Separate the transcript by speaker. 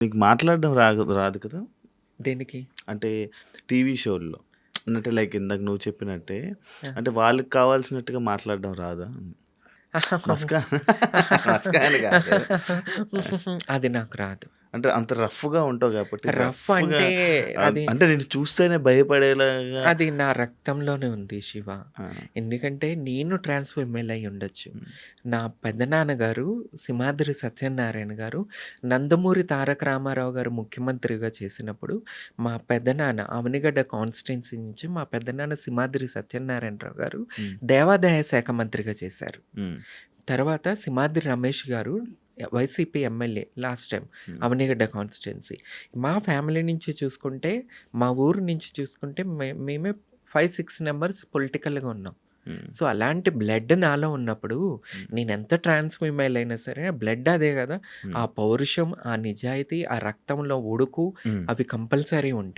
Speaker 1: నీకు మాట్లాడడం రాదు కదా?
Speaker 2: దేనికి?
Speaker 1: అంటే టీవీ షోల్లో. అంటే లైక్ ఇందాక నువ్వు చెప్పినట్టే
Speaker 2: ఆ!
Speaker 1: అంటే వాళ్ళకి కావాల్సినట్టుగా మాట్లాడడం రాదా? మస్కా మస్కా అని కాదు.
Speaker 2: అది నాకు రాదు.
Speaker 1: అంటే అంత రఫ్‌గా ఉంటావు కాబట్టి
Speaker 2: రఫ్
Speaker 1: రఫ్‌గా
Speaker 2: అంటే అది
Speaker 1: అంటే నిన్ను చూస్తేనే భయపడేలాగా
Speaker 2: అది నా రక్తంలోనే ఉంది శివ.
Speaker 1: ఆ!
Speaker 2: ఎందుకంటే నేను ట్రాన్స్ ఫీమేల్ అయి ఉండొచ్చు.
Speaker 1: హ్మ్.
Speaker 2: నా పెదనాన్నగారు సింహాద్రి సత్యనారాయణ గారు నందమూరి తారక రామారావు గారు ముఖ్యమంత్రిగా చేసినప్పుడు మా పెదనాన్న అవనిగడ్డ కాన్స్టిట్యున్సీ నుంచి మా పెదనాన్న సింహాద్రి సత్యనారాయణరావు గారు
Speaker 1: హ్మ్.
Speaker 2: దేవాదాయ శాఖ మంత్రిగా చేశారు.
Speaker 1: హ్మ్.
Speaker 2: తర్వాత సింహాద్రి రమేష్ గారు వైసీపీ ఎమ్మెల్యే లాస్ట్ టైం
Speaker 1: హ్మ్.
Speaker 2: అవనిగడ్డ కాన్స్టిట్యున్సీ. మా ఫ్యామిలీ నుంచి చూసుకుంటే, మా ఊరు నుంచి చూసుకుంటే మేమే 5, 6 నంబర్స్ పొలిటికల్‌గా ఉన్నాం.
Speaker 1: హ్మ్.
Speaker 2: సో, అలాంటి బ్లడ్ నాలో ఉన్నప్పుడు
Speaker 1: హ్మ్.
Speaker 2: నేనెంత ట్రాన్స్ ఫీమేల్ అయినా సరే బ్లడ్ అదే గదా!
Speaker 1: హ్మ్.
Speaker 2: ఆ పౌరుషం, ఆ నిజాయితీ, ఆ రక్తంలో ఉడుకు
Speaker 1: హ్మ్.
Speaker 2: అవి కంపల్సరీ ఉంటాయి.